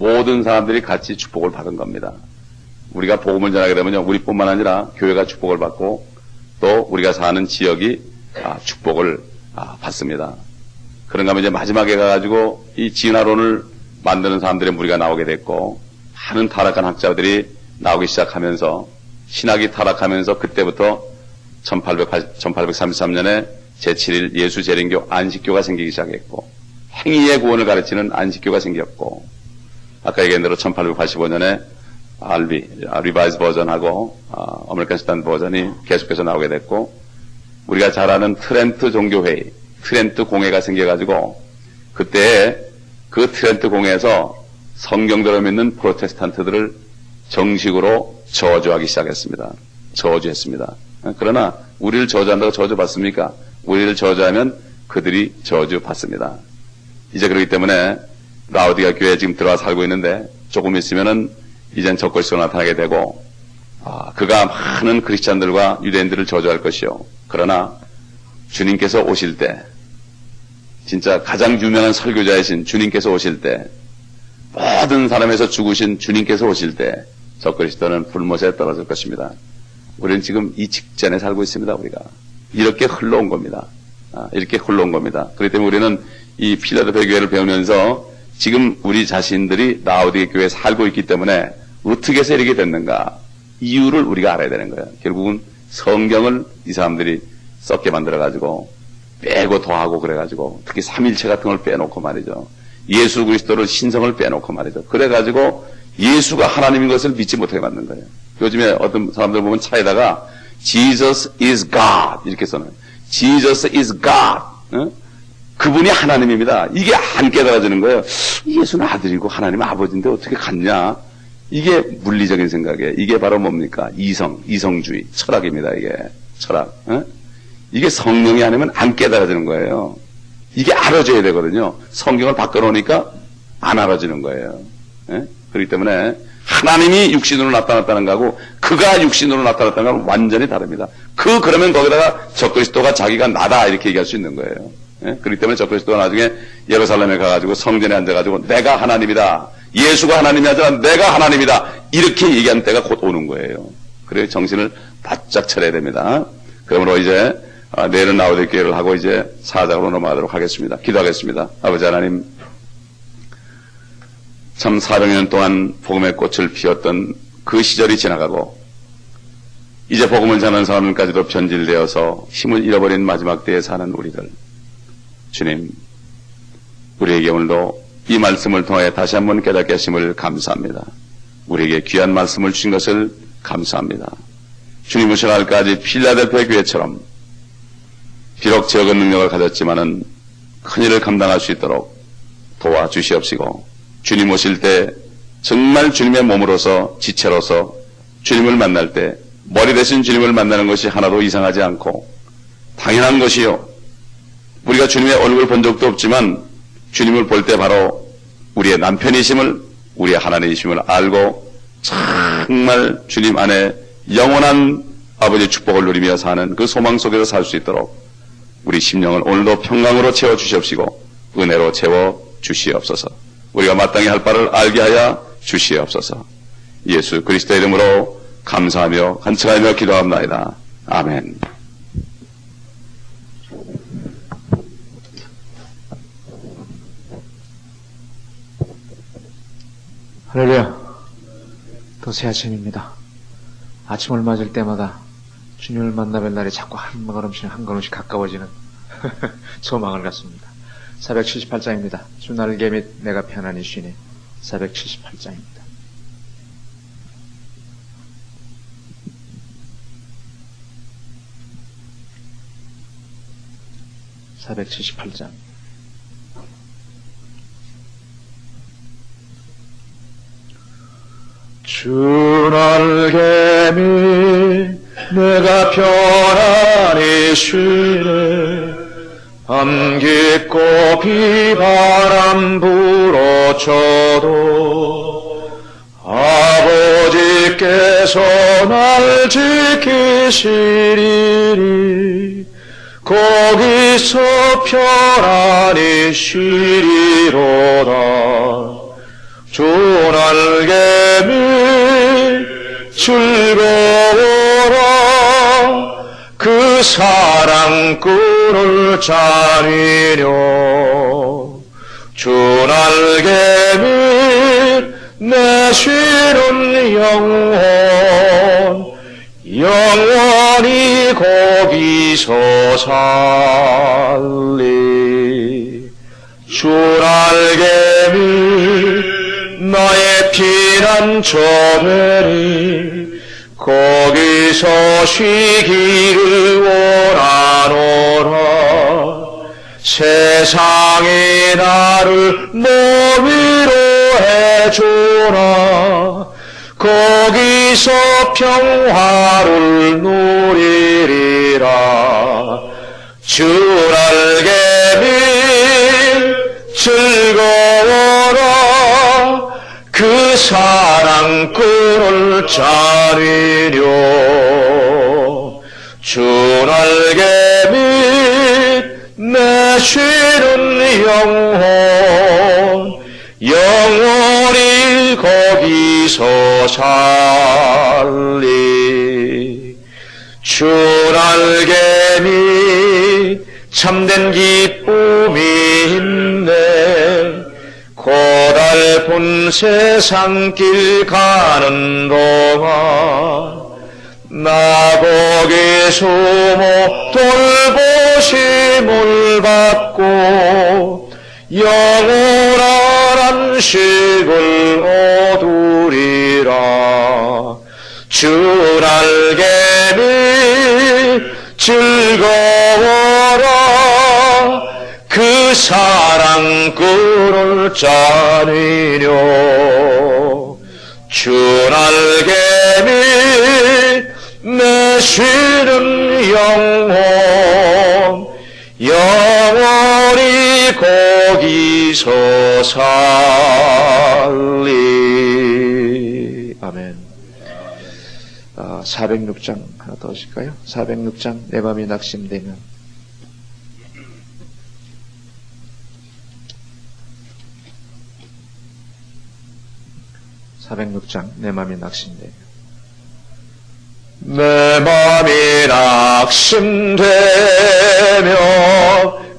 모든 사람들이 같이 축복을 받은 겁니다. 우리가 복음을 전하게 되면요, 우리뿐만 아니라 교회가 축복을 받고 또 우리가 사는 지역이 축복을 받습니다. 그런가 하면 이제 마지막에 가가지고 이 진화론을 만드는 사람들의 무리가 나오게 됐고, 많은 타락한 학자들이 나오기 시작하면서 신학이 타락하면서 그때부터 1833년에 제7일 예수 재림교 안식교가 생기기 시작했고, 행위의 구원을 가르치는 안식교가 생겼고, 아까 얘기한 대로 1885년에 리바이즈 버전하고 아메리칸 스탠드 버전이 계속해서 나오게 됐고, 우리가 잘 아는 트렌트 종교회의, 트렌트 공회가 생겨가지고 그때 그 트렌트 공회에서 성경대로 믿는 프로테스탄트들을 정식으로 저주하기 시작했습니다. 저주했습니다. 그러나 우리를 저주한다고 저주받습니까? 우리를 저주하면 그들이 저주받습니다. 이제 그렇기 때문에 라오디가 교회에 지금 들어와 살고 있는데 조금 있으면은 이젠 적그리스도가 나타나게 되고, 그가 많은 크리스찬들과 유대인들을 저주할 것이요. 그러나 주님께서 오실 때, 진짜 가장 유명한 설교자이신 주님께서 오실 때, 모든 사람에서 죽으신 주님께서 오실 때 적그리스도는 불못에 떨어질 것입니다. 우리는 지금 이 직전에 살고 있습니다. 우리가 이렇게 흘러온 겁니다. 이렇게 흘러온 겁니다. 그렇기 때문에 우리는 이 필라델피아 교회를 배우면서 지금 우리 자신들이 라오디게 교회에 살고 있기 때문에 어떻게 해서 이렇게 됐는가, 이유를 우리가 알아야 되는 거예요. 결국은 성경을 이 사람들이 썩게 만들어가지고 빼고 더하고 그래가지고, 특히 삼일체 같은 걸 빼놓고 말이죠. 예수 그리스도를 신성을 빼놓고 말이죠. 그래가지고 예수가 하나님인 것을 믿지 못하게 만든 거예요. 요즘에 어떤 사람들 보면 차에다가 Jesus is God 이렇게 써놔요. Jesus is God. 그분이 하나님입니다. 이게 안 깨달아지는 거예요. 예수는 아들이고 하나님 아버지인데 어떻게 같냐? 이게 물리적인 생각이에요. 이게 바로 뭡니까? 이성주의, 철학입니다. 이게 철학. 이게 성령이 아니면 안 깨달아지는 거예요. 이게 알아줘야 되거든요. 성경을 바꿔놓으니까 안 알아지는 거예요. 그렇기 때문에 하나님이 육신으로 나타났다는 거하고 그가 육신으로 나타났다는 거는 완전히 다릅니다. 그러면 거기다가 적그리스도가 자기가 나다 이렇게 얘기할 수 있는 거예요. 그렇기 때문에 적그리스도가 나중에 예루살렘에 가가지고 성전에 앉아가지고 내가 하나님이다, 예수가 하나님이 아니라 내가 하나님이다 이렇게 얘기하는 때가 곧 오는 거예요. 그래서 정신을 바짝 차려야 됩니다. 그러므로 이제 내일은 라오디게 교회를 하고 이제 사장으로 넘어가도록 하겠습니다. 기도하겠습니다. 아버지 하나님, 참 400년 동안 복음의 꽃을 피웠던 그 시절이 지나가고 이제 복음을 전하는 사람들까지도 변질되어서 힘을 잃어버린 마지막 때에 사는 우리들, 주님, 우리에게 오늘도 이 말씀을 통하여 다시 한번 깨닫게 하심을 감사합니다. 우리에게 귀한 말씀을 주신 것을 감사합니다. 주님 오실 날까지 필라델피아 교회처럼 비록 적은 능력을 가졌지만은 큰일을 감당할 수 있도록 도와주시옵시고, 주님 오실 때 정말 주님의 몸으로서 지체로서 주님을 만날 때 머리 대신 주님을 만나는 것이 하나도 이상하지 않고 당연한 것이요, 우리가 주님의 얼굴을 본 적도 없지만 주님을 볼 때 바로 우리의 남편이심을, 우리의 하나님이심을 알고 정말 주님 안에 영원한 아버지의 축복을 누리며 사는 그 소망 속에서 살 수 있도록 우리 심령을 오늘도 평강으로 채워주시옵시고 은혜로 채워주시옵소서. 우리가 마땅히 할 바를 알게 하여 주시옵소서. 예수 그리스도의 이름으로 감사하며 간청하며 기도합나이다. 아멘. 할렐루야. 또 새 아침입니다. 아침을 맞을 때마다 주님을 만나뵐 날이 자꾸 한 걸음씩 가까워지는 소망을 갖습니다. 478장입니다. 주 날개 및 내가 편안히 쉬니. 478장입니다. (478장) 주 날개 및 내가 편안히 쉬네. 밤 깊고 비바람 불어쳐도 아버지께서 날 지키시리니 거기서 편안히 쉬리로다. 주 날개미 즐거워라 그 사랑꾼을 차리려 주 날개미 내 쉬는 영원히 거기서 살리 주 날개미 나의 피난처되니 거기서 쉬기를 원하노라 세상이 나를 너위로 해주라 거기서 평화를 누리리라 주 날개미 즐거워라 그 사랑꾼을 차리려 주 날개미 내 쉬는 영원히 거기서 살리 주 날개미 참된 기쁨이 있네 고달픈 세상길 가는 동안 나 거기 숨어 돌보심을 받고 영원한 안식을 얻으리라 주 날개미 즐거워라 그 사랑꾼을 짜리려 주 날개미 내 쉬는 영원히 거기서 살리. 아멘. 406장 하나 더 하실까요? 406장 내 맘이 낙심되면. 내 맘이 낙심되면 내 맘이 낙심되며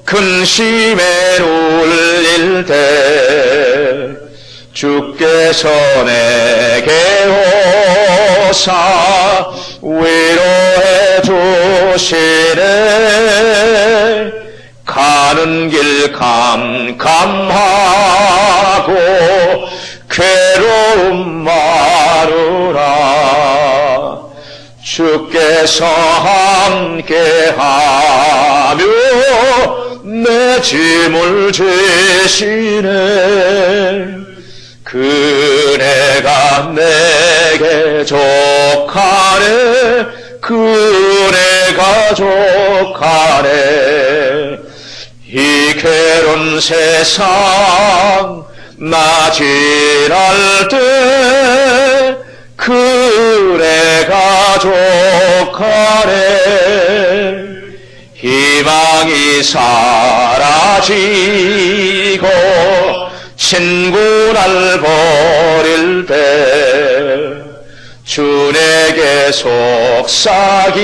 근심에 눌릴 때 주께서 내게 오사 위로해 주시네 가는 길 캄캄하고 괴로움 마루라 주께서 함께하며 내 짐을 지시네 그네가 내게 족하네 그네가 족하네 이 괴로운 세상 나지랄 때 그네가 족하네 희망이 사라지고 친구 날 버릴 때 주 내게 속삭이며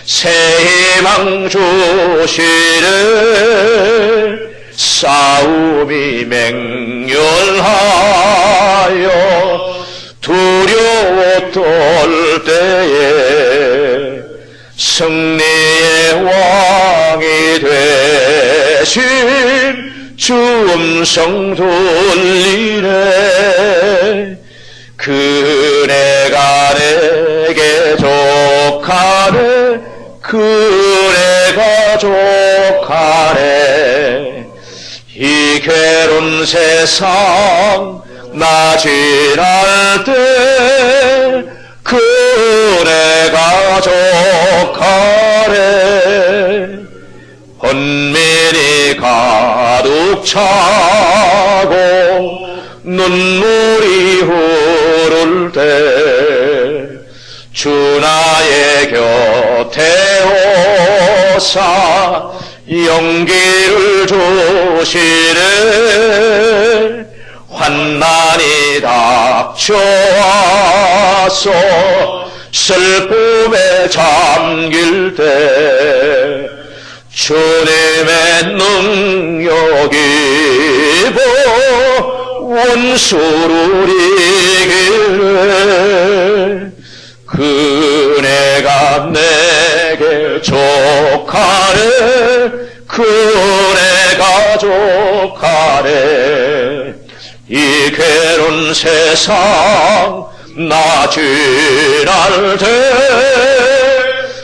새 희망 주시네 싸움이 맹렬하여 두려워 떨 때에 승리의 왕이 되신 주 음성 들리네 그네가 내게 족하네 그네가 족하네 이 괴로운 세상 나지랄 때 그네가 족하네 헌민이 가득 차고 눈물이 흐를 때 주 나의 곁에 오사 용기를 주시네. 환난이 닥쳐와서 슬픔에 잠길 때 주님의 능력이 원수를 이기네. 그네가 내게 족하네. 그네가 족하네. 이 괴로운 세상 나 지날 때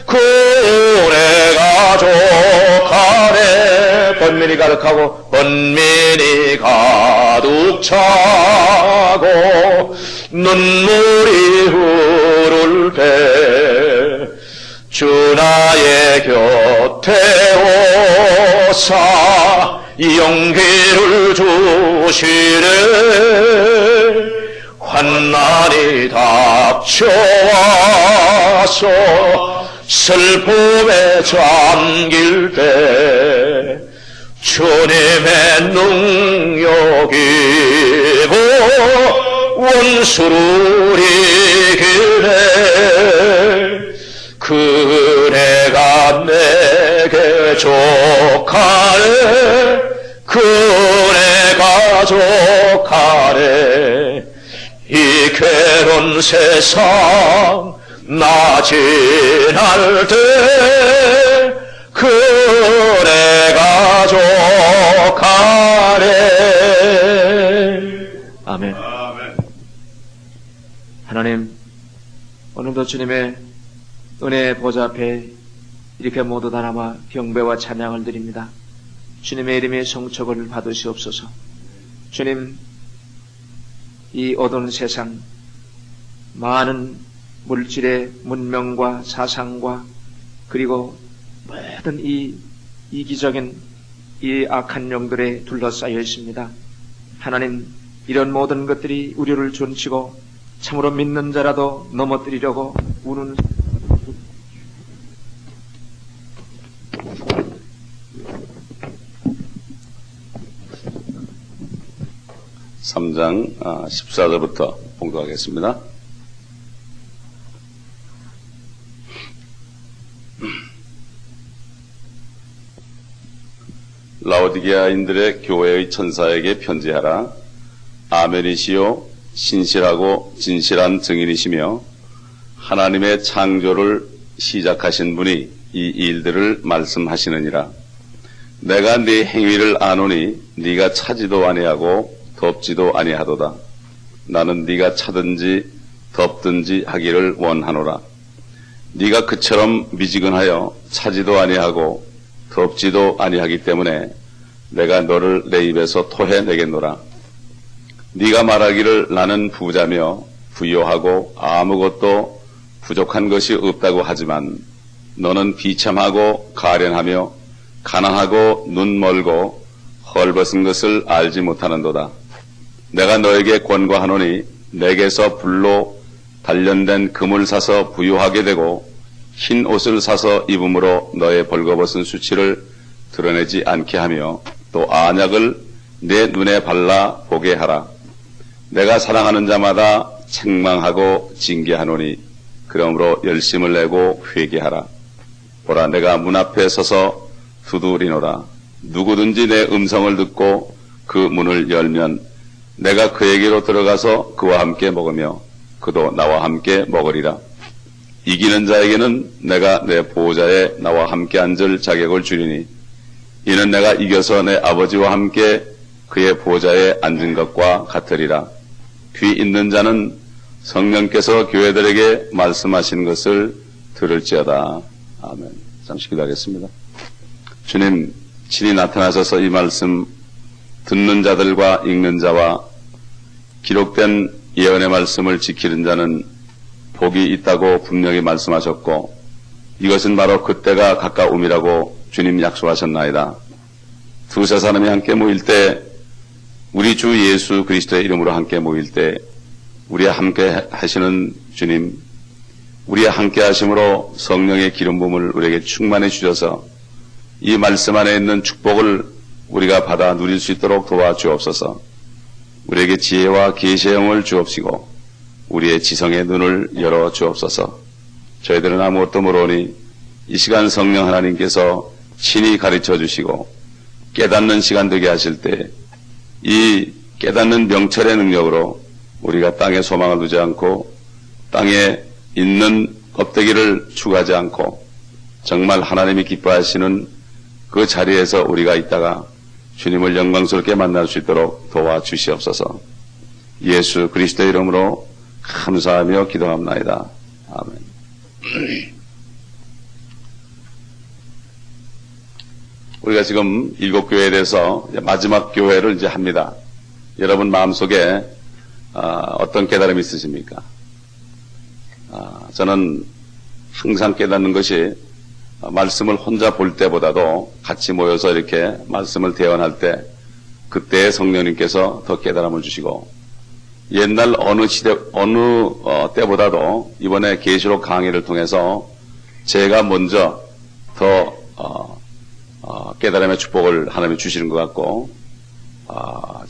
그네가 족하네. 번민이 가득하고 번민이 가득 차고 눈물이 흐를 때 주 나의 곁에 오사 용기를 주시네. 환난이 닥쳐와서 슬픔에 잠길 때 주님의 능력이 원수를 이기네. 그네가 내게 족하네. 그네가 족하네. 이 괴로운 세상 나 지날 때 그네가 족하네. 아멘. 하나님, 오늘도 주님의 은혜의 보좌 앞에 이렇게 모두 다 남아 경배와 찬양을 드립니다. 주님의 이름의 성축을 받으시옵소서. 주님, 이 어두운 세상, 많은 물질의 문명과 사상과 그리고 모든 이 이기적인 이 악한 영들에 둘러싸여 있습니다. 하나님, 이런 모든 것들이 우리를 존치고 참으로 믿는 자라도 넘어뜨리려고 우는 3장 14절부터 봉독하겠습니다. 라오디게아인들의 교회의 천사에게 편지하라. 아멘이시요 신실하고 진실한 증인이시며 하나님의 창조를 시작하신 분이 이 일들을 말씀하시느니라. 내가 네 행위를 아노니 네가 차지도 아니하고 덥지도 아니하도다. 나는 네가 차든지 덥든지 하기를 원하노라. 네가 그처럼 미지근하여 차지도 아니하고 덥지도 아니하기 때문에 내가 너를 내 입에서 토해내겠노라. 네가 말하기를 나는 부자며 부요하고 아무것도 부족한 것이 없다고 하지만 너는 비참하고 가련하며 가난하고 눈 멀고 헐벗은 것을 알지 못하는도다. 내가 너에게 권고하노니 내게서 불로 단련된 금을 사서 부유하게 되고 흰 옷을 사서 입음으로 너의 벌거벗은 수치를 드러내지 않게 하며 또 안약을 내 눈에 발라 보게 하라. 내가 사랑하는 자마다 책망하고 징계하노니 그러므로 열심을 내고 회개하라. 보라, 내가 문 앞에 서서 두드리노라. 누구든지 내 음성을 듣고 그 문을 열면 내가 그에게로 들어가서 그와 함께 먹으며 그도 나와 함께 먹으리라. 이기는 자에게는 내가 내 보호자에 나와 함께 앉을 자격을 주리니 이는 내가 이겨서 내 아버지와 함께 그의 보호자에 앉은 것과 같으리라. 귀 있는 자는 성령께서 교회들에게 말씀하신 것을 들을지어다. 아멘. 잠시 기도하겠습니다. 주님, 친히 나타나셔서 이 말씀 듣는 자들과 읽는 자와 기록된 예언의 말씀을 지키는 자는 복이 있다고 분명히 말씀하셨고 이것은 바로 그때가 가까움이라고 주님 약속하셨나이다. 두세 사람이 함께 모일 때 우리 주 예수 그리스도의 이름으로 함께 모일 때 우리와 함께 하시는 주님, 우리와 함께 하심으로 성령의 기름 부음을 우리에게 충만해 주셔서 이 말씀 안에 있는 축복을 우리가 받아 누릴 수 있도록 도와주옵소서. 우리에게 지혜와 계시의 영을 주옵시고 우리의 지성의 눈을 열어 주옵소서. 저희들은 아무것도 모르니 이 시간 성령 하나님께서 친히 가르쳐 주시고 깨닫는 시간 되게 하실 때 이 깨닫는 명철의 능력으로 우리가 땅에 소망을 두지 않고 땅에 있는 껍데기를 추구하지 않고 정말 하나님이 기뻐하시는 그 자리에서 우리가 있다가 주님을 영광스럽게 만날 수 있도록 도와주시옵소서. 예수 그리스도의 이름으로 감사하며 기도합나이다. 아멘. 우리가 지금 7교회에 대해서 마지막 교회를 이제 합니다. 여러분 마음속에 어떤 깨달음이 있으십니까? 저는 항상 깨닫는 것이 말씀을 혼자 볼 때보다도 같이 모여서 이렇게 말씀을 대언할 때 그때의 성령님께서 더 깨달음을 주시고 옛날 어느 시대 어느 때보다도 이번에 계시록 강의를 통해서 제가 먼저 더 깨달음의 축복을 하나님이 주시는 것 같고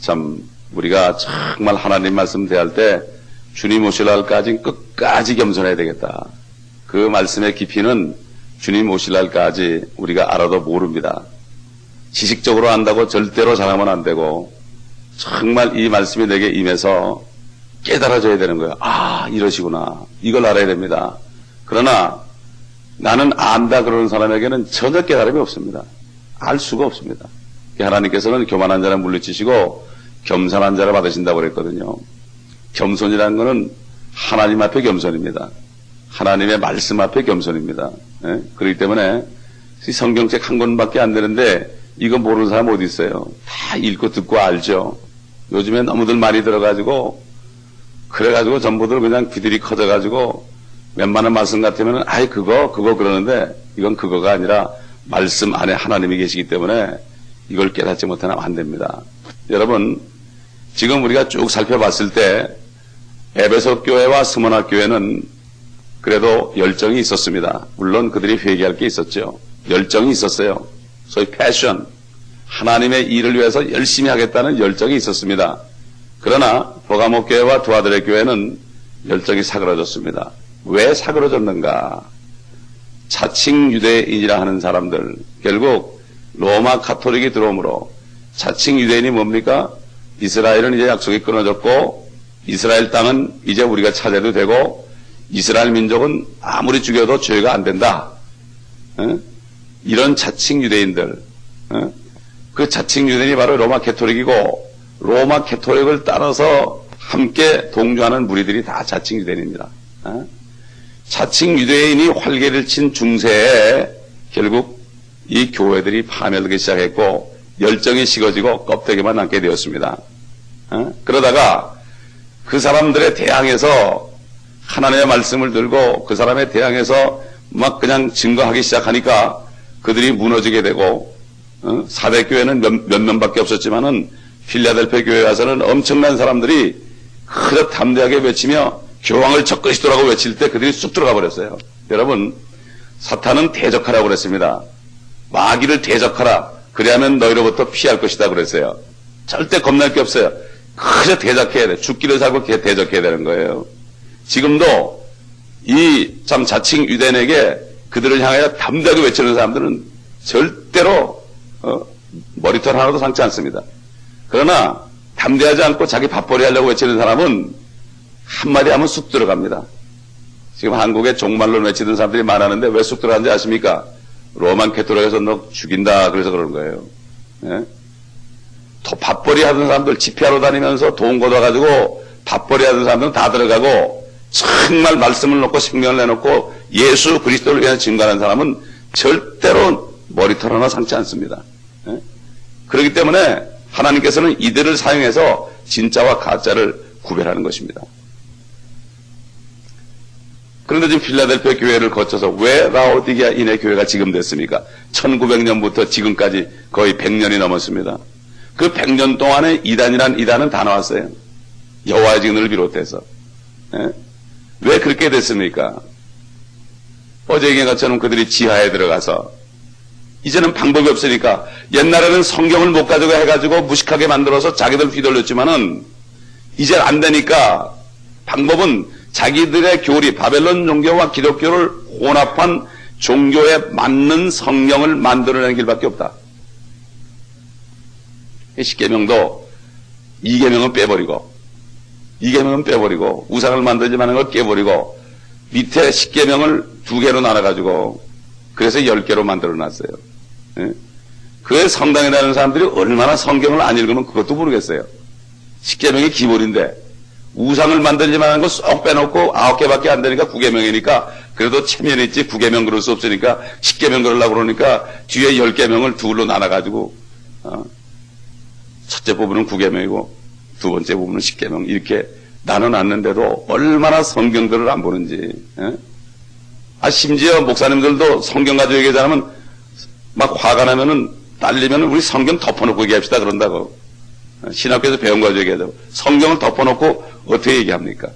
참 우리가 정말 하나님 말씀 대할 때 주님 오실 날까지 끝까지 겸손해야 되겠다. 그 말씀의 깊이는 주님 오실 날까지 우리가 알아도 모릅니다. 지식적으로 안다고 절대로 잘하면 안 되고 정말 이 말씀이 내게 임해서 깨달아져야 되는 거예요. 아, 이러시구나. 이걸 알아야 됩니다. 그러나 나는 안다 그러는 사람에게는 전혀 깨달음이 없습니다. 알 수가 없습니다. 하나님께서는 교만한 자를 물리치시고 겸손한 자를 받으신다고 그랬거든요. 겸손이라는 것은 하나님 앞에 겸손입니다. 하나님의 말씀 앞에 겸손입니다. 예? 그렇기 때문에 성경책 한 권밖에 안 되는데 이거 모르는 사람 어디 있어요? 다 읽고 듣고 알죠. 요즘에 너무들 많이 들어가지고 그래가지고 전부들 그냥 귀들이 커져가지고 웬만한 말씀 같으면 아이 그거 그러는데 이건 그거가 아니라 말씀 안에 하나님이 계시기 때문에 이걸 깨닫지 못하면 안 됩니다. 여러분 지금 우리가 쭉 살펴봤을 때 에베소 교회와 스무나 교회는 그래도 열정이 있었습니다. 물론 그들이 회개할 게 있었죠. 열정이 있었어요. 소위 패션, 하나님의 일을 위해서 열심히 하겠다는 열정이 있었습니다. 그러나 버가모 교회와 두아들의 교회는 열정이 사그러졌습니다. 왜 사그러졌는가? 자칭 유대인이라 하는 사람들, 결국 로마 카톨릭이 들어오므로 자칭 유대인이 뭡니까? 이스라엘은 이제 약속이 끊어졌고 이스라엘 땅은 이제 우리가 차지해도 되고 이스라엘 민족은 아무리 죽여도 죄가 안 된다. 이런 자칭 유대인들, 그 자칭 유대인이 바로 로마 캐톨릭이고 로마 캐톨릭을 따라서 함께 동조하는 무리들이 다 자칭 유대인입니다. 자칭 유대인이 활개를 친 중세에 결국 이 교회들이 파멸되기 시작했고 열정이 식어지고 껍데기만 남게 되었습니다. 그러다가 그 사람들에 대항해서 하나님의 말씀을 들고 그 사람에 대항해서 막 그냥 증거하기 시작하니까 그들이 무너지게 되고 사대교회는 몇 명밖에 없었지만은 필라델피아 교회 와서는 엄청난 사람들이 그저 담대하게 외치며 교황을 적그리스도라고 외칠 때 그들이 쑥 들어가 버렸어요. 여러분 사탄은 대적하라고 그랬습니다. 마귀를 대적하라. 그래야만 너희로부터 피할 것이다 그랬어요. 절대 겁날 게 없어요. 그저 대적해야 돼. 죽기를 살고 대적해야 되는 거예요. 지금도 이 참 자칭 유대인에게 그들을 향하여 담대하게 외치는 사람들은 절대로 머리털 하나도 상치 않습니다. 그러나 담대하지 않고 자기 밥벌이 하려고 외치는 사람은 한마디 하면 쑥 들어갑니다. 지금 한국에 종말론 외치는 사람들이 많았는데 왜 쑥 들어가는지 아십니까? 로만 캐톨릭에서 너 죽인다 그래서 그러는 거예요. 예? 또 밥벌이 하던 사람들 집회하러 다니면서 돈 걷어가지고 밥벌이 하던 사람들은 다 들어가고 정말 말씀을 놓고 생명을 내놓고 예수 그리스도를 위해서 증거하는 사람은 절대로 머리털 하나 상치 않습니다. 예? 그렇기 때문에 하나님께서는 이들을 사용해서 진짜와 가짜를 구별하는 것입니다. 그런데 지금 필라델피아 교회를 거쳐서 왜 라오디게아 인의 교회가 지금 됐습니까? 1900년부터 지금까지 거의 100년이 넘었습니다. 그 100년 동안에 이단은 다 나왔어요. 여호와의 증인을 비롯해서. 예? 왜 그렇게 됐습니까? 어제 얘기한 것처럼 그들이 지하에 들어가서 이제는 방법이 없으니까 옛날에는 성경을 못 가져가 해가지고 무식하게 만들어서 자기들 휘둘렸지만은 이제 안 되니까 방법은 자기들의 교리, 바벨론 종교와 기독교를 혼합한 종교에 맞는 성경을 만들어내는 길밖에 없다. 십계명도 2계명은 빼버리고 우상을 만들지 마는 걸 깨버리고 밑에 10계명을 2개로 나눠가지고 그래서 10개로 만들어놨어요. 예? 그 성당에 다니는 사람들이 얼마나 성경을 안 읽으면 그것도 모르겠어요. 10계명이 기본인데 우상을 만들지 마는 거 쏙 빼놓고 9개밖에 안 되니까 9계명이니까 그래도 체면이 있지 9계명 그럴 수 없으니까 10계명 그러려고 그러니까 뒤에 10계명을 둘로 나눠가지고 첫째 부분은 9계명이고 두 번째 부분은 10계명 이렇게 나눠놨는데도 얼마나 성경들을 안 보는지. 예? 심지어 목사님들도 성경 가지고 얘기하자면 막 화가 나면은 딸리면은 우리 성경 덮어놓고 얘기합시다 그런다고. 신학교에서 배운 거 가지고 얘기하자고. 성경을 덮어놓고 어떻게 얘기합니까?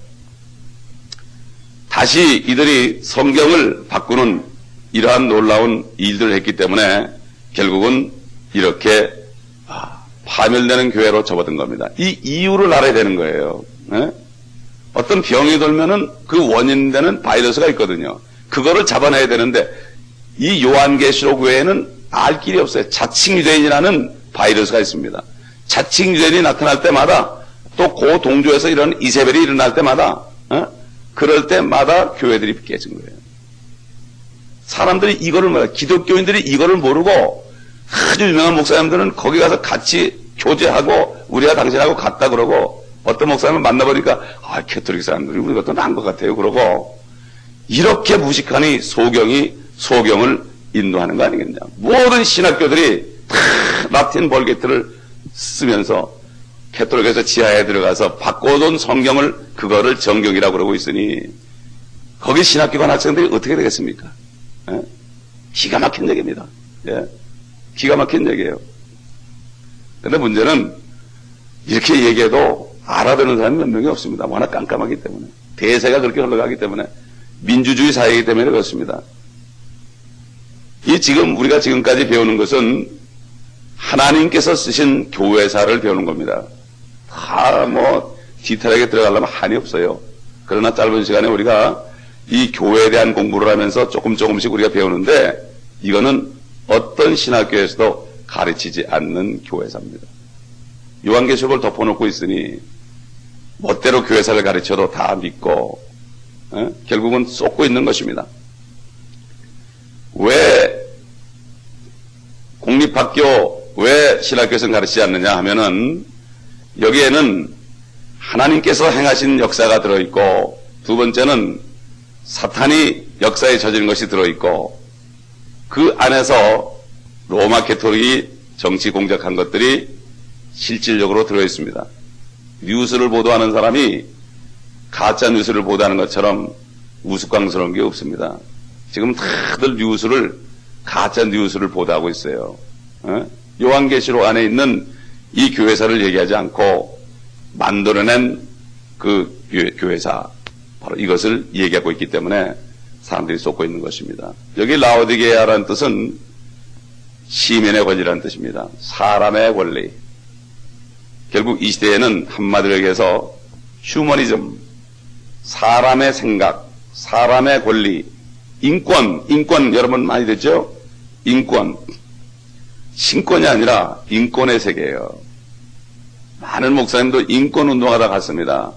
다시 이들이 성경을 바꾸는 이러한 놀라운 일들을 했기 때문에 결국은 이렇게 파멸되는 교회로 접어든 겁니다. 이 이유를 알아야 되는 거예요. 네? 어떤 병이 돌면은 그 원인되는 바이러스가 있거든요. 그거를 잡아내야 되는데 이 요한계시록 외에는 알 길이 없어요. 자칭유대인이라는 바이러스가 있습니다. 자칭유대인이 나타날 때마다 또 그 동조에서 이런 이세벨이 일어날 때마다 그럴 때마다 교회들이 깨진 거예요. 사람들이 이거를 몰라요. 기독교인들이 이거를 모르고 아주 유명한 목사님들은 거기 가서 같이 교제하고 우리가 당신하고 같다 그러고 어떤 목사님을 만나보니까 캐톨릭 사람들이 우리가 더 나은 것 같아요 그러고 이렇게 무식하니 소경을 인도하는 거 아니겠냐. 모든 신학교들이 다 라틴 벌게트를 쓰면서 캐톨릭에서 지하에 들어가서 바꿔둔 성경을 그거를 정경이라고 그러고 있으니 거기 신학교 간 학생들이 어떻게 되겠습니까? 예? 기가 막힌 얘기입니다. 예? 기가 막힌 얘기예요. 근데 문제는 이렇게 얘기해도 알아듣는 사람이 몇 명이 없습니다. 워낙 깜깜하기 때문에. 대세가 그렇게 흘러가기 때문에. 민주주의 사회이기 때문에 그렇습니다. 지금 우리가 지금까지 배우는 것은 하나님께서 쓰신 교회사를 배우는 겁니다. 다 디테일하게 들어가려면 한이 없어요. 그러나 짧은 시간에 우리가 이 교회에 대한 공부를 하면서 조금씩 우리가 배우는데 이거는 어떤 신학교에서도 가르치지 않는 교회사입니다. 요한계시록을 덮어놓고 있으니 멋대로 교회사를 가르쳐도 다 믿고 결국은 쏟고 있는 것입니다. 왜 공립학교 왜 신학교에서는 가르치지 않느냐 하면은 여기에는 하나님께서 행하신 역사가 들어있고 두 번째는 사탄이 역사에 저지른 것이 들어있고 그 안에서 로마 캐톨릭이 정치 공작한 것들이 실질적으로 들어있습니다. 뉴스를 보도하는 사람이 가짜 뉴스를 보도하는 것처럼 우스꽝스러운 게 없습니다. 지금 다들 가짜 뉴스를 보도하고 있어요. 요한계시록 안에 있는 이 교회사를 얘기하지 않고 만들어낸 그 교회사 바로 이것을 얘기하고 있기 때문에 사람들이 쏟고 있는 것입니다. 여기 라오디게아라는 뜻은 시민의 권리라는 뜻입니다. 사람의 권리. 결국 이 시대에는 한마디로 얘기해서 휴머니즘, 사람의 생각, 사람의 권리, 인권 여러분 많이 듣죠? 인권. 신권이 아니라 인권의 세계예요. 많은 목사님도 인권 운동하다 갔습니다.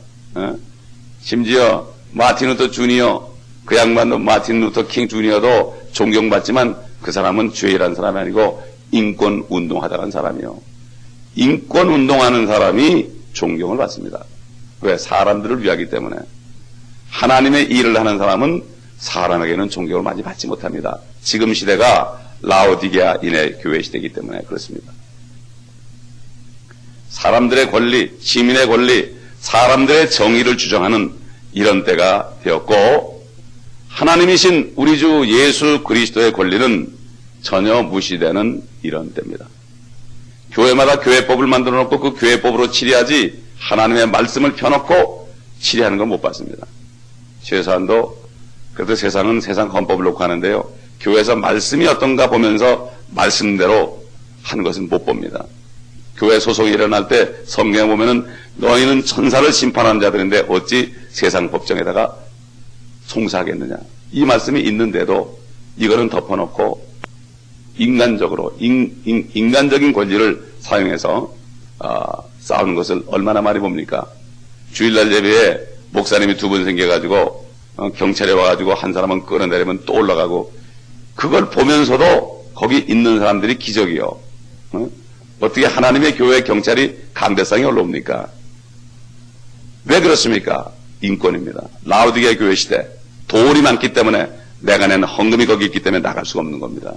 심지어 마틴 루터 주니어, 그 양반도 마틴 루터 킹 주니어도 존경받지만 그 사람은 죄인이라는 사람이 아니고 인권 운동하다 간 사람이요. 인권 운동하는 사람이 존경을 받습니다. 왜? 사람들을 위하기 때문에. 하나님의 일을 하는 사람은 사람에게는 존경을 많이 받지 못합니다. 지금 시대가 라오디게아인의 교회 시대이기 때문에 그렇습니다. 사람들의 권리, 시민의 권리, 사람들의 정의를 주장하는 이런 때가 되었고 하나님이신 우리 주 예수 그리스도의 권리는 전혀 무시되는 이런 때입니다. 교회마다 교회법을 만들어 놓고 그 교회법으로 치리하지 하나님의 말씀을 펴놓고 치리하는 건 못 봤습니다. 최소한도 그래도 세상은 세상 헌법을 놓고 하는데요. 교회에서 말씀이 어떤가 보면서 말씀대로 하는 것은 못 봅니다. 교회 소속이 일어날 때 성경에 보면은 너희는 천사를 심판하는 자들인데 어찌 세상 법정에다가 송사하겠느냐. 이 말씀이 있는데도 이거는 덮어놓고 인간적으로 인간적인 권리를 사용해서 싸우는 것을 얼마나 많이 봅니까? 주일날 예배에 목사님이 2번 생겨가지고 경찰에 와가지고 한 사람은 끌어내리면 또 올라가고 그걸 보면서도 거기 있는 사람들이 기적이요. 어떻게 하나님의 교회 경찰이 강대상에 올라옵니까? 왜 그렇습니까? 인권입니다. 라우디게 교회 시대 돈이 많기 때문에 내가 내는 헌금이 거기 있기 때문에 나갈 수가 없는 겁니다.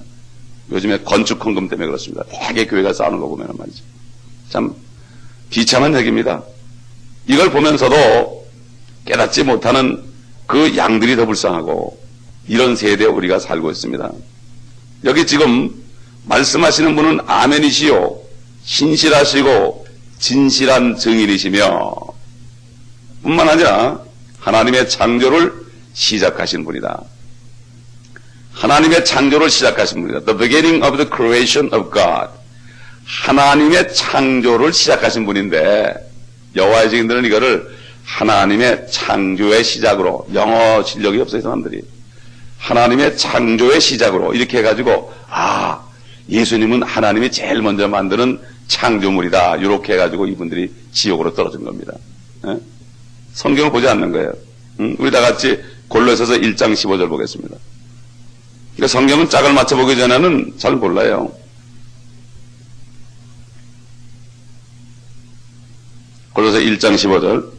요즘에 건축 헌금 때문에 그렇습니다. 되게 교회가 싸우는 거 보면 말이죠. 참 비참한 얘기입니다. 이걸 보면서도 깨닫지 못하는 그 양들이 더 불쌍하고 이런 세대에 우리가 살고 있습니다. 여기 지금 말씀하시는 분은 아멘이시요 신실하시고 진실한 증인이시며 뿐만 아니라 하나님의 창조를 시작하신 분이다. 하나님의 창조를 시작하신 분이다. The beginning of the creation of God. 하나님의 창조를 시작하신 분인데 여호와의 증인들은 이거를 하나님의 창조의 시작으로, 영어 실력이 없어요 사람들이. 하나님의 창조의 시작으로 이렇게 해가지고 예수님은 하나님이 제일 먼저 만드는 창조물이다. 이렇게 해가지고 이분들이 지옥으로 떨어진 겁니다. 성경을 보지 않는 거예요. 우리 다 같이 골로새서 1장 15절 보겠습니다. 그러니까 성경은 짝을 맞춰보기 전에는 잘 몰라요. 골로새 1장 15절.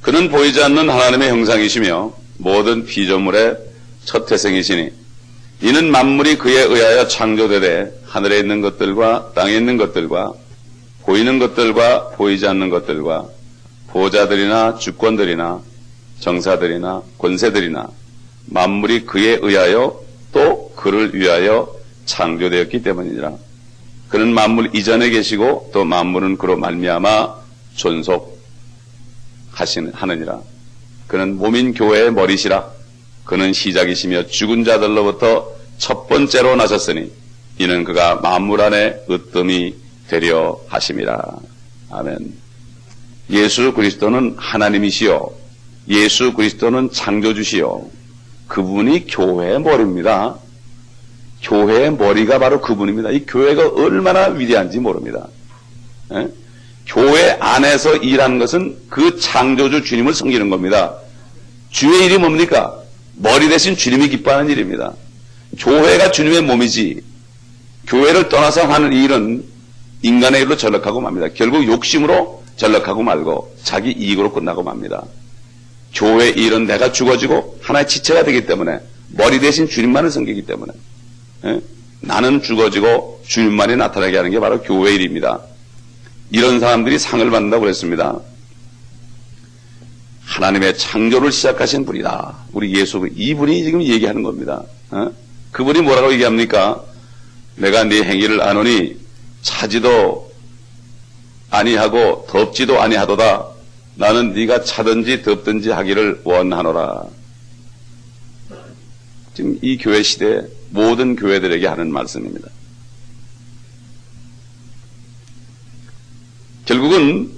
그는 보이지 않는 하나님의 형상이시며 모든 피조물의 첫 태생이시니 이는 만물이 그에 의하여 창조되되 하늘에 있는 것들과 땅에 있는 것들과 보이는 것들과 보이지 않는 것들과 보좌들이나 주권들이나 정사들이나 권세들이나 만물이 그에 의하여 또 그를 위하여 창조되었기 때문이니라. 그는 만물 이전에 계시고 또 만물은 그로 말미암아 존속하느니라. 그는 몸인 교회의 머리시라. 그는 시작이시며 죽은 자들로부터 첫 번째로 나섰으니 이는 그가 만물 안에 으뜸이 되려 하심이라. 아멘. 예수 그리스도는 하나님이시요 예수 그리스도는 창조주시요 그분이 교회의 머리입니다. 교회의 머리가 바로 그분입니다. 이 교회가 얼마나 위대한지 모릅니다. 교회 안에서 일하는 것은 그 창조주 주님을 섬기는 겁니다. 주의 일이 뭡니까? 머리 대신 주님이 기뻐하는 일입니다. 교회가 주님의 몸이지 교회를 떠나서 하는 일은 인간의 일로 전락하고 맙니다. 결국 욕심으로 전락하고 말고 자기 이익으로 끝나고 맙니다. 교회 일은 내가 죽어지고 하나의 지체가 되기 때문에 머리 대신 주님만을 섬기기 때문에 나는 죽어지고 주님만이 나타나게 하는 게 바로 교회 일입니다. 이런 사람들이 상을 받는다고 그랬습니다. 하나님의 창조를 시작하신 분이다. 우리 예수, 이분이 지금 얘기하는 겁니다. 그분이 뭐라고 얘기합니까? 내가 네 행위를 아노니 차지도 아니하고 덥지도 아니하도다. 나는 네가 차든지 덥든지 하기를 원하노라. 지금 이 교회 시대에 모든 교회들에게 하는 말씀입니다. 결국은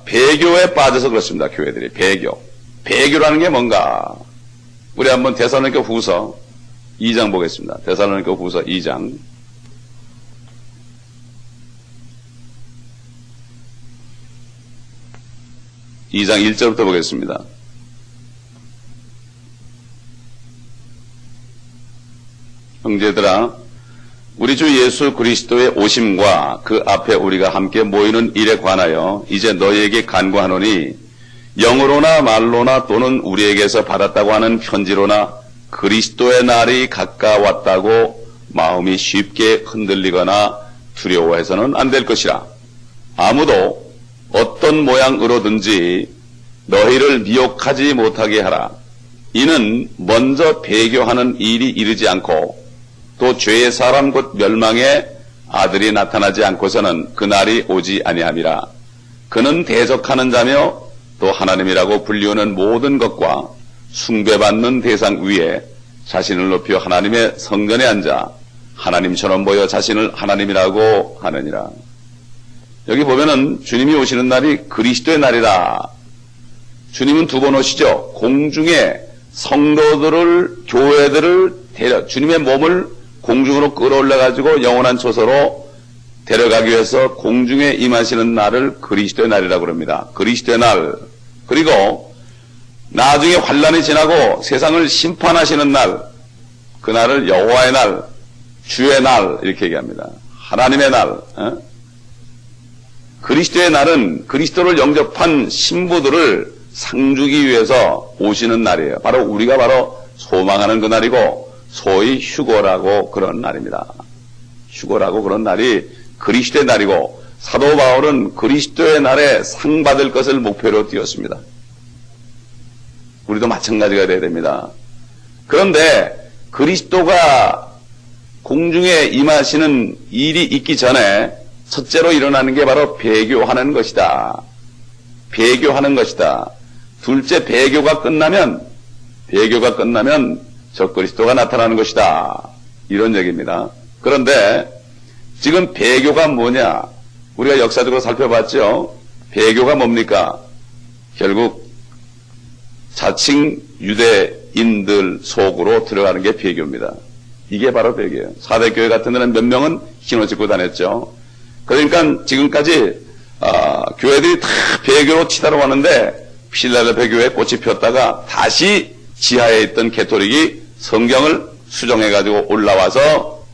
배교에 빠져서 그렇습니다. 교회들이 배교라는 게 뭔가? 우리 한번 데살로니가 후서 2장 보겠습니다. 데살로니가 후서 2장 1절부터 보겠습니다. 형제들아, 우리 주 예수 그리스도의 오심과 그 앞에 우리가 함께 모이는 일에 관하여 이제 너희에게 간구하노니 영으로나 말로나 또는 우리에게서 받았다고 하는 편지로나 그리스도의 날이 가까웠다고 마음이 쉽게 흔들리거나 두려워해서는 안 될 것이라. 아무도 어떤 모양으로든지 너희를 미혹하지 못하게 하라. 이는 먼저 배교하는 일이 이르지 않고 또 죄의 사람 곧 멸망에 아들이 나타나지 않고서는 그날이 오지 아니함이라. 그는 대적하는 자며 또 하나님이라고 불리우는 모든 것과 숭배받는 대상 위에 자신을 높여 하나님의 성전에 앉아 하나님처럼 보여 자신을 하나님이라고 하느니라. 여기 보면은 주님이 오시는 날이 그리스도의 날이다. 주님은 두 번 오시죠. 공중에 성도들을, 교회들을 주님의 몸을 공중으로 끌어올려가지고 영원한 초소로 데려가기 위해서 공중에 임하시는 날을 그리스도의 날이라고 합니다. 그리스도의 날. 그리고 나중에 환란이 지나고 세상을 심판하시는 날, 그 날을 여호와의 날, 주의 날 이렇게 얘기합니다. 하나님의 날. 그리스도의 날은 그리스도를 영접한 신부들을 상주기 위해서 오시는 날이에요. 바로 우리가 바로 소망하는 그 날이고 소위 휴거라고 그런 날입니다. 휴거라고 그런 날이 그리스도의 날이고 사도 바울은 그리스도의 날에 상 받을 것을 목표로 띄웠습니다. 우리도 마찬가지가 돼야 됩니다. 그런데 그리스도가 공중에 임하시는 일이 있기 전에 첫째로 일어나는 게 바로 배교하는 것이다. 배교하는 것이다. 둘째 배교가 끝나면 적그리스도가 나타나는 것이다. 이런 얘기입니다. 그런데 지금 배교가 뭐냐? 우리가 역사적으로 살펴봤죠. 배교가 뭡니까? 결국 자칭 유대인들 속으로 들어가는 게 배교입니다. 이게 바로 배교예요. 사대교회 같은 데는 몇 명은 흰 옷 입고 다녔죠. 그러니까 지금까지 교회들이 다 배교로 치달아 왔는데 필라델피아 교회에 꽃이 폈다가 다시 지하에 있던 개토릭이 성경을 수정해가지고 올라와서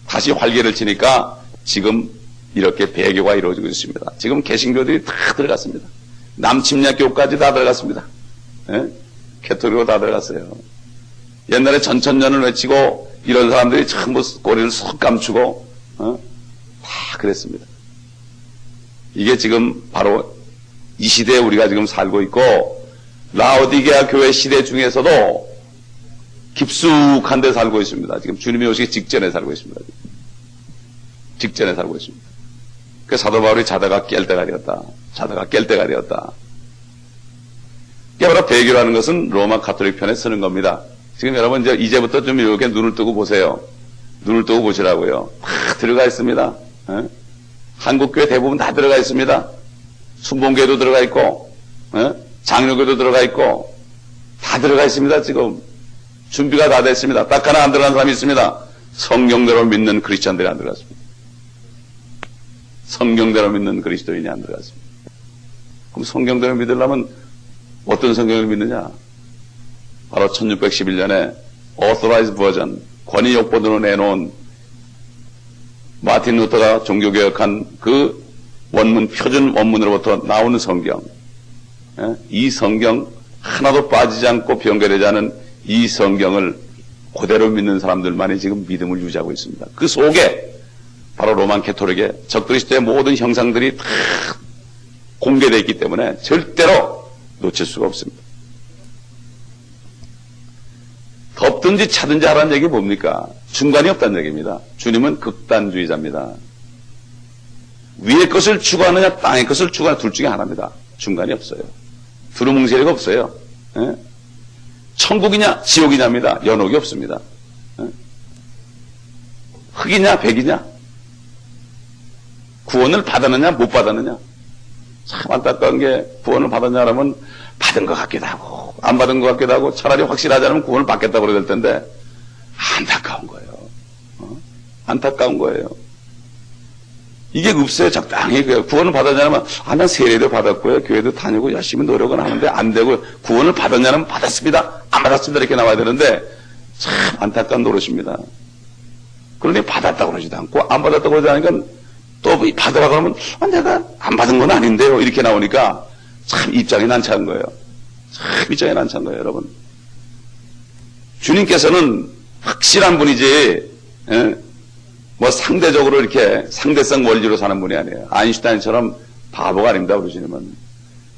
다시 활개를 치니까 지금 이렇게 배교가 이루어지고 있습니다. 지금 개신교들이 다 들어갔습니다. 남침략교까지 다 들어갔습니다. 예? 개토릭으로 다 들어갔어요. 옛날에 전천년을 외치고 이런 사람들이 전부 꼬리를 쏙 감추고 다 그랬습니다. 이게 지금 바로 이 시대에 우리가 지금 살고 있고 라오디게아 교회 시대 중에서도 깊숙한 데 살고 있습니다. 지금 주님이 오시기 직전에 살고 있습니다. 직전에 살고 있습니다. 그 사도 바울이 자다가 깰 때가 되었다. 자다가 깰 때가 되었다. 이게 바로 배교라는 것은 로마 가톨릭 편에 쓰는 겁니다. 지금 여러분 이제부터 좀 이렇게 눈을 뜨고 보세요. 눈을 뜨고 보시라고요. 다 들어가 있습니다. 에? 한국교회 대부분 다 들어가 있습니다. 순봉교회도 들어가 있고 장로교도 들어가 있고 다 들어가 있습니다. 지금 준비가 다 됐습니다. 딱 하나 안 들어간 사람이 있습니다. 성경대로 믿는 크리스천들이 안 들어갔습니다. 성경대로 믿는 그리스도인이 안 들어갔습니다. 그럼 성경대로 믿으려면 어떤 성경을 믿느냐? 바로 1611년에 Authorized Version, 권위욕보도로 내놓은 마틴 루터가 종교개혁한 그 원문, 표준 원문으로부터 나오는 성경. 이 성경 하나도 빠지지 않고 변개되지 않은 이 성경을 그대로 믿는 사람들만이 지금 믿음을 유지하고 있습니다. 그 속에 바로 로만 캐토릭의 적그리스도의 모든 형상들이 다 공개되어 있기 때문에 절대로 놓칠 수가 없습니다. 덮든지 차든지 하라는 얘기 뭡니까? 중간이 없다는 얘기입니다. 주님은 극단주의자입니다. 위의 것을 추구하느냐 땅의 것을 추구하느냐 둘 중에 하나입니다. 중간이 없어요. 두루뭉실이가 없어요. 예? 천국이냐 지옥이냐입니다. 연옥이 없습니다. 예? 흑이냐 백이냐 구원을 받았느냐 못 받았느냐. 참 안타까운 게 구원을 받았냐라면 받은 것 같기도 하고 안 받은 것 같기도 하고 차라리 확실하지 않으면 구원을 받겠다고 그래야 될 텐데 안타까운 거예요. 안타까운 거예요. 이게 없어요. 적당히 구원을 받았냐면 난 세례도 받았고요. 교회도 다니고 열심히 노력은 하는데 안 되고 구원을 받았냐면 받았습니다. 안 받았습니다. 이렇게 나와야 되는데 참 안타까운 노릇입니다. 그러니 받았다고 그러지도 않고 안 받았다고 그러지 않으니까 또 받으라고 하면 내가 안 받은 건 아닌데요. 이렇게 나오니까 참 입장이 난처한 거예요. 참 입장이 난처한 거예요. 여러분. 주님께서는 확실한 분이지 뭐 상대적으로 이렇게 상대성 원리로 사는 분이 아니에요. 아인슈타인처럼 바보가 아닙니다. 우리 주님은.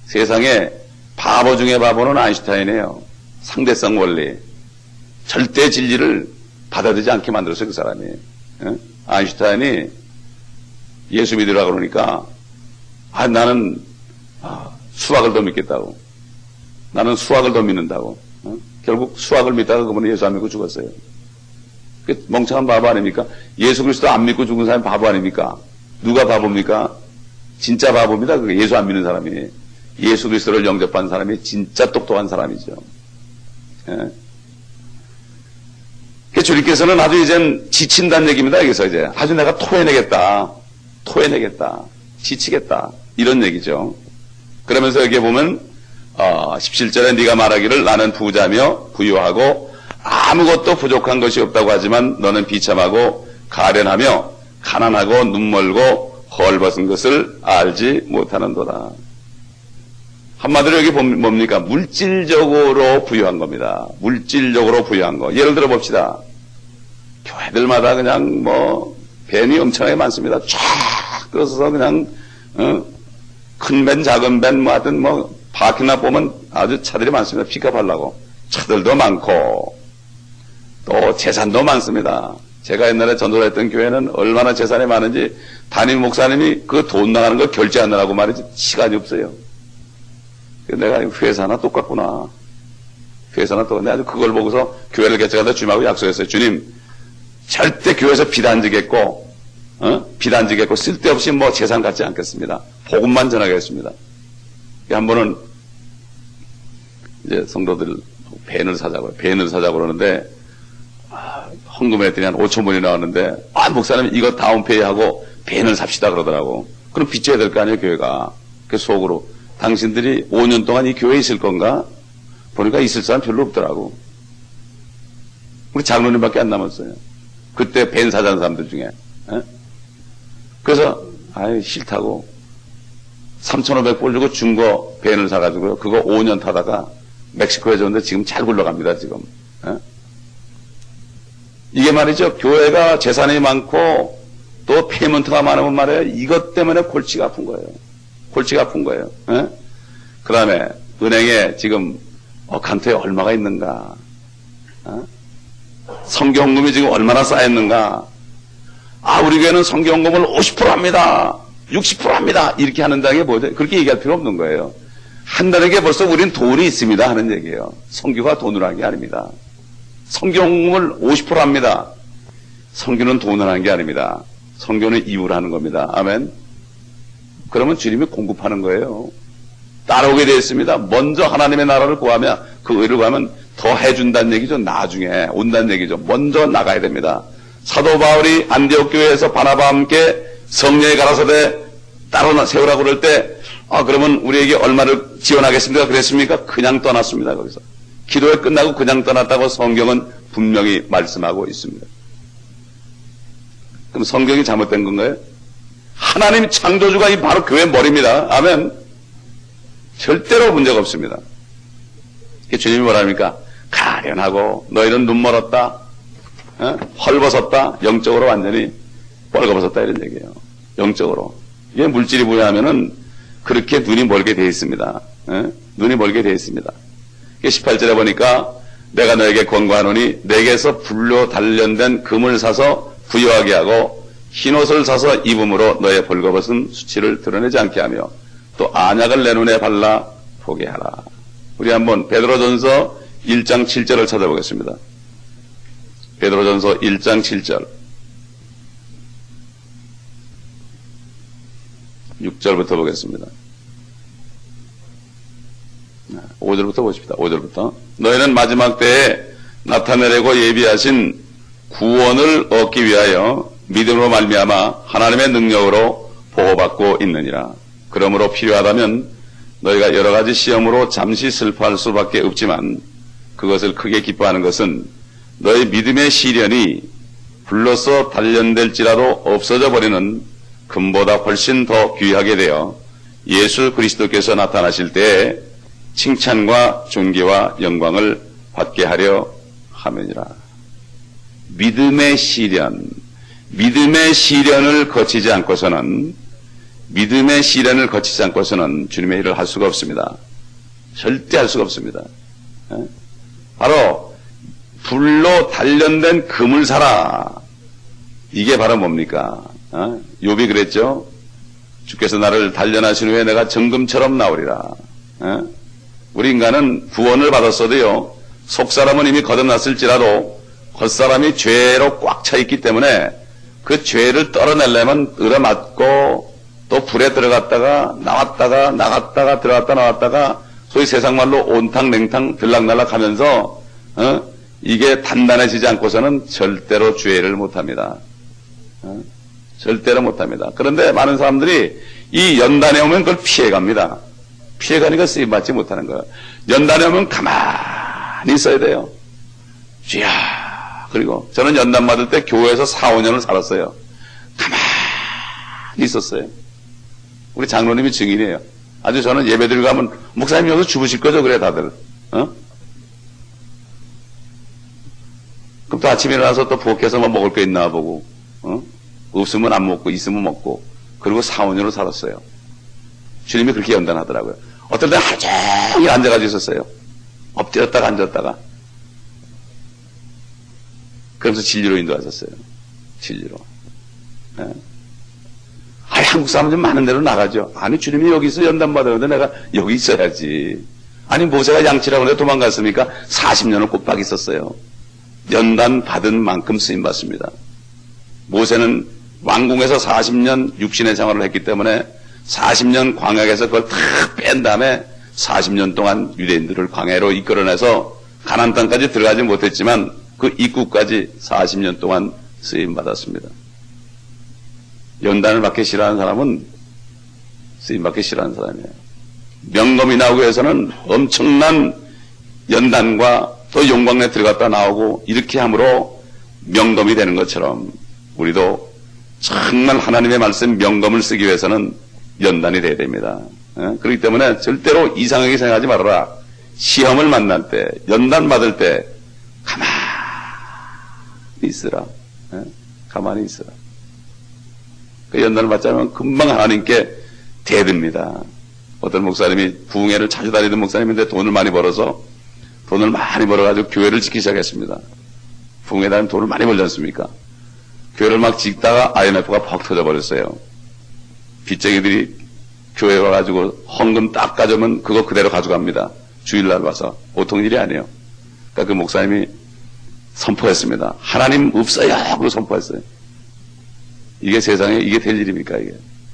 세상에 바보 중에 바보는 아인슈타인이에요. 상대성 원리. 절대 진리를 받아들이지 않게 만들었어요. 그 사람이. 아인슈타인이 예수 믿으라고 그러니까, 나는, 수학을 더 믿겠다고. 나는 수학을 더 믿는다고. 결국 수학을 믿다가 그분은 예수 안 믿고 죽었어요. 그 멍청한 바보 아닙니까? 예수 그리스도 안 믿고 죽은 사람이 바보 아닙니까? 누가 바보입니까? 진짜 바보입니다. 그게 예수 안 믿는 사람이. 예수 그리스도를 영접한 사람이 진짜 똑똑한 사람이죠. 예. 주님께서는 아주 이젠 지친다는 얘기입니다. 여기서 이제 아주 내가 토해내겠다. 지치겠다. 이런 얘기죠. 그러면서 여기에 보면 17절에 네가 말하기를 나는 부자며 부유하고 아무것도 부족한 것이 없다고 하지만 너는 비참하고 가련하며 가난하고 눈멀고 헐벗은 것을 알지 못하는도다. 한마디로 여기 뭡니까? 물질적으로 부유한 겁니다. 물질적으로 부유한 거. 예를 들어 봅시다. 교회들마다 그냥 밴이 엄청나게 많습니다. 쫙 들어서서 그냥 큰 밴, 작은 밴, 하여튼 파킹lot 보면 아주 차들이 많습니다. 픽업하려고. 차들도 많고 또 재산도 많습니다. 제가 옛날에 전도를 했던 교회는 얼마나 재산이 많은지 담임 목사님이 그 돈 나가는 거 결제하느라고 말이지 시간이 없어요. 내가 회사나 똑같구나. 회사나 똑같네. 아주 그걸 보고서 교회를 개척하다 주님하고 약속했어요. 주님, 절대 교회에서 빚 안 지겠고, 쓸데없이 재산 갖지 않겠습니다. 복음만 전하겠습니다. 한 번은 이제 성도들 밴을 사자고 그러는데, 헌금을 했더니 한 5,000원이 나왔는데, 목사님 이거 다운페이하고 밴을 삽시다 그러더라고. 그럼 빚져야 될 거 아니에요, 교회가. 그 속으로. 당신들이 5년 동안 이 교회에 있을 건가? 보니까 있을 사람 별로 없더라고. 우리 장로님밖에 안 남았어요. 그때 밴 사자는 사람들 중에. 그래서 싫다고 3,500불 주고 중고 밴을 사가지고요. 그거 5년 타다가 멕시코에 줬는데 지금 잘 굴러갑니다. 지금. 이게 말이죠. 교회가 재산이 많고 또 페이먼트가 많으면 말이에요. 이것 때문에 골치가 아픈 거예요. 그 다음에 은행에 지금 어칸트에 얼마가 있는가, 성경금이 지금 얼마나 쌓였는가. 우리 교회는 성경금을 50% 합니다, 60% 합니다, 이렇게 하는다는 게 뭐죠? 그렇게 얘기할 필요 없는 거예요. 한다는 게 벌써 우린 돈이 있습니다 하는 얘기예요. 성교가 돈으로 하는 게 아닙니다. 성경금을 50% 합니다. 성교는 돈으로 하는 게 아닙니다. 성교는 이유로 하는 겁니다. 아멘. 그러면 주님이 공급하는 거예요. 따라오게 되어 있습니다. 먼저 하나님의 나라를 구하며 그 의를 구하면 더 해준다는 얘기죠. 나중에 온다는 얘기죠. 먼저 나가야 됩니다. 사도 바울이 안디옥 교회에서 바나바와 함께 성령의 가라사대 따로 세우라고 그럴 때 그러면 우리에게 얼마를 지원하겠습니까? 그랬습니까? 그냥 떠났습니다. 거기서. 기도회 끝나고 그냥 떠났다고 성경은 분명히 말씀하고 있습니다. 그럼 성경이 잘못된 건가요? 하나님 창조주가 이 바로 교회 머리입니다. 아멘. 절대로 문제가 없습니다. 주님이 뭐라 합니까? 가련하고 너희는 눈 멀었다, 헐벗었다, 영적으로 완전히 벌거벗었다 이런 얘기예요. 영적으로. 이게 물질이 부여하면은 그렇게 눈이 멀게 되어 있습니다. 눈이 멀게 되어 있습니다. 18절에 보니까 내가 너에게 권고하노니 내게서 불로 단련된 금을 사서 부여하게 하고 흰옷을 사서 입음으로 너의 벌거벗은 수치를 드러내지 않게 하며 또 안약을 내 눈에 발라 보게 하라. 우리 한번 베드로전서 1장 7절을 찾아보겠습니다. 베드로전서 1장 7절 6절부터 보겠습니다. 5절부터 보십시다. 5절부터 너희는 마지막 때에 나타내려고 예비하신 구원을 얻기 위하여 믿음으로 말미암아 하나님의 능력으로 보호받고 있느니라. 그러므로 필요하다면 너희가 여러 가지 시험으로 잠시 슬퍼할 수밖에 없지만 그것을 크게 기뻐하는 것은 너희 믿음의 시련이 불로써 단련될지라도 없어져 버리는 금보다 훨씬 더 귀하게 되어 예수 그리스도께서 나타나실 때에 칭찬과 존귀와 영광을 받게 하려 함이니라. 믿음의 시련을 거치지 않고서는 주님의 일을 할 수가 없습니다. 절대 할 수가 없습니다. 바로 불로 단련된 금을 사라. 이게 바로 뭡니까? 욥이 그랬죠. 주께서 나를 단련하신 후에 내가 정금처럼 나오리라. 우리 인간은 구원을 받았어도요, 속사람은 이미 거듭났을지라도 겉사람이 죄로 꽉 차 있기 때문에 그 죄를 떨어내려면 얻어맞고 또 불에 들어갔다가 나왔다가 나갔다가 들어갔다 나왔다가 소위 세상 말로 온탕 냉탕 들락날락 하면서 이게 단단해지지 않고서는 절대로 죄를 못합니다. 절대로 못합니다. 그런데 많은 사람들이 이 연단에 오면 그걸 피해갑니다. 피해가니까 쓰임받지 못하는 거예요. 연단에 오면 가만히 있어야 돼요. 쥐야. 그리고 저는 연단 받을 때 교회에서 4, 5년을 살았어요. 가만히 있었어요. 우리 장로님이 증인이에요. 아주 저는 예배드리고 가면 목사님 여기서 주무실 거죠? 그래 다들. 그럼 또 아침에 일어나서 또 부엌에서 뭐 먹을 거 있나 보고 없으면 안 먹고 있으면 먹고 그리고 4, 5년을 살았어요. 주님이 그렇게 연단하더라고요. 어떨 때 하루 종일 앉아가지고 있었어요. 엎드렸다가 앉았다가. 그러면서 진리로 인도하셨어요. 진리로. 네. 아니, 한국 사람 좀 많은 데로 나가죠. 아니, 주님이 여기서 연단받았는데 내가 여기 있어야지. 아니, 모세가 양치라고 해서 도망갔습니까? 40년을 꼬박 있었어요. 연단 받은 만큼 쓰임받습니다. 모세는 왕궁에서 40년 육신의 생활을 했기 때문에 40년 광야에서 그걸 다 뺀 다음에 40년 동안 유대인들을 광야로 이끌어내서 가나안 땅까지 들어가지 못했지만 그 입구까지 40년 동안 쓰임받았습니다. 연단을 받기 싫어하는 사람은 쓰임받기 싫어하는 사람이에요. 명검이 나오기 위해서는 엄청난 연단과 또 용광에 들어갔다 나오고 이렇게 함으로 명검이 되는 것처럼 우리도 정말 하나님의 말씀 명검을 쓰기 위해서는 연단이 돼야 됩니다. 그렇기 때문에 절대로 이상하게 생각하지 말아라. 시험을 만날 때, 연단 받을 때 가만히 있으라. 가만히 있으라. 그 연단을 받자면 금방 하나님께 대듭니다. 어떤 목사님이 부흥회를 자주 다니던 목사님인데 돈을 많이 벌어가지고 교회를 짓기 시작했습니다. 부흥회 다니면 돈을 많이 벌지 않습니까? 교회를 막 짓다가 IMF가 퍽 터져버렸어요. 빚쟁이들이 교회 와가지고 헌금 딱 가져오면 그거 그대로 가져갑니다. 주일날 와서. 보통 일이 아니에요. 그러니까 그 목사님이 선포했습니다. 하나님 없어요. 그러고 선포했어요. 이게 세상에 이게 될 일입니까 이게?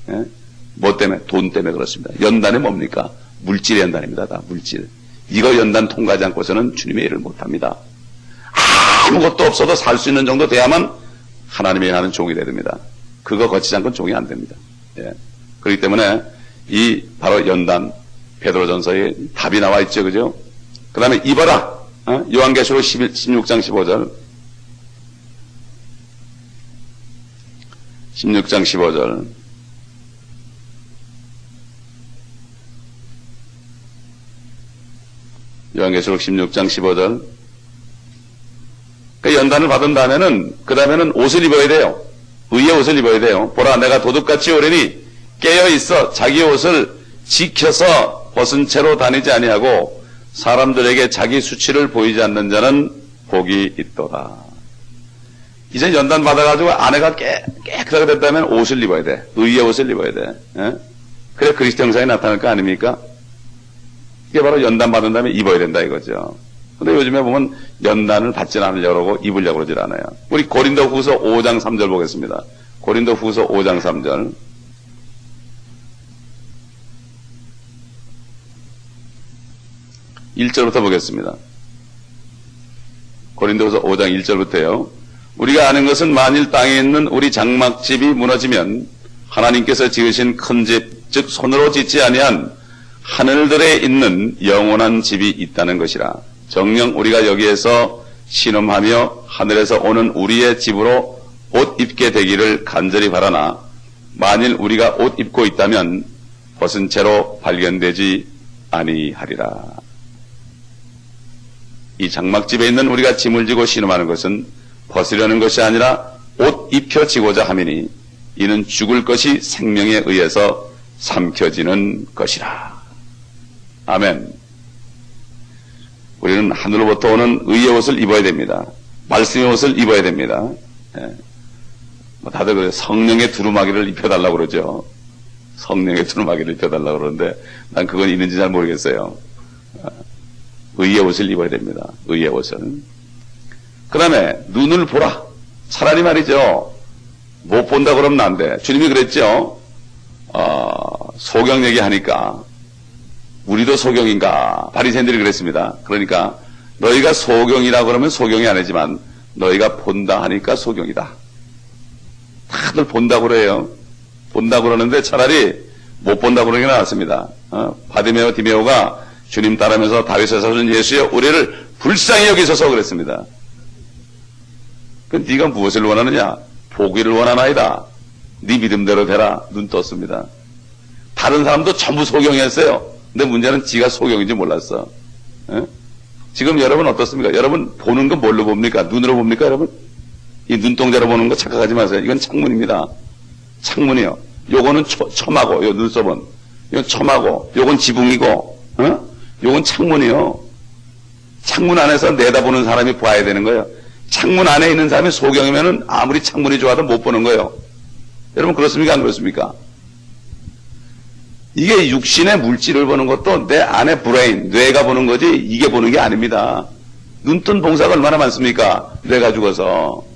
예? 뭐 때문에? 돈 때문에 그렇습니다. 연단이 뭡니까? 물질의 연단입니다. 다 물질. 이거 연단 통과하지 않고서는 주님의 일을 못합니다. 아무것도 없어도 살 수 있는 정도 돼야만 하나님의 하는 종이 됩니다. 그거 거치지 않고는 종이 안 됩니다. 예. 그렇기 때문에 이 바로 연단 베드로전서에 답이 나와 있죠, 그죠? 그 다음에 입어라. 요한계시록 16장 15절. 16장 15절. 요한계시록 16장 15절. 그 연단을 받은 다음에는, 그 다음에는 옷을 입어야 돼요. 의의 옷을 입어야 돼요. 보라, 내가 도둑같이 오려니 깨어있어 자기 옷을 지켜서 벗은 채로 다니지 아니하고 사람들에게 자기 수치를 보이지 않는 자는 복이 있도다. 이제 연단 받아가지고 아내가 깨끗하게 됐다면 옷을 입어야 돼. 의의 옷을 입어야 돼. 예? 그래 그리스도 형상이 나타날 거 아닙니까? 이게 바로 연단 받은 다음에 입어야 된다 이거죠. 근데 요즘에 보면 연단을 받지 않으려고 그러고 입으려고 그러질 않아요. 우리 고린도후서 5장 3절 보겠습니다. 고린도후서 5장 3절. (1절부터) 보겠습니다. 고린도후서 5장 1절부터요. 우리가 아는 것은 만일 땅에 있는 우리 장막집이 무너지면 하나님께서 지으신 큰 집, 즉 손으로 짓지 아니한 하늘들에 있는 영원한 집이 있다는 것이라. 정녕 우리가 여기에서 신음하며 하늘에서 오는 우리의 집으로 옷 입게 되기를 간절히 바라나 만일 우리가 옷 입고 있다면 벗은 채로 발견되지 아니하리라. 이 장막집에 있는 우리가 짐을 지고 신음하는 것은 벗으려는 것이 아니라 옷 입혀지고자 함이니 이는 죽을 것이 생명에 의해서 삼켜지는 것이라. 아멘. 우리는 하늘로부터 오는 의의 옷을 입어야 됩니다. 말씀의 옷을 입어야 됩니다. 예. 다들 그래 성령의 두루마기를 입혀달라고 그러죠. 성령의 두루마기를 입혀달라고 그러는데 난 그건 있는지 잘 모르겠어요. 의의 옷을 입어야 됩니다. 의의 옷을. 그 다음에 눈을 보라. 차라리 말이죠. 못 본다 그러면 안 돼. 주님이 그랬죠. 소경 얘기하니까 우리도 소경인가? 바리새인들이 그랬습니다. 그러니까 너희가 소경이라 그러면 소경이 아니지만 너희가 본다 하니까 소경이다. 다들 본다고 그래요. 본다고 그러는데 차라리 못 본다고 그러는 게 낫습니다. 바디메오 디메오가 주님 따르면서 다윗에서 사준 예수여 우리를 불쌍히 여기소서 그랬습니다. 그 네가 무엇을 원하느냐? 보기를 원하나이다. 네 믿음대로 되라. 눈 떴습니다. 다른 사람도 전부 소경이었어요. 근데 문제는 지가 소경인지 몰랐어. 에? 지금 여러분 어떻습니까? 여러분 보는 거 뭘로 봅니까? 눈으로 봅니까 여러분? 이 눈동자로 보는 거 착각하지 마세요. 이건 창문입니다. 창문이요. 요거는 처마고, 요 눈썹은. 이건 처마고, 요건 지붕이고, 요건 창문이요. 창문 안에서 내다보는 사람이 봐야 되는 거예요. 창문 안에 있는 사람이 소경이면은 아무리 창문이 좋아도 못 보는 거예요. 여러분 그렇습니까? 안 그렇습니까? 이게 육신의 물질을 보는 것도 내 안에 브레인, 뇌가 보는 거지 이게 보는 게 아닙니다. 눈뜬 봉사가 얼마나 많습니까? 뇌가 죽어서.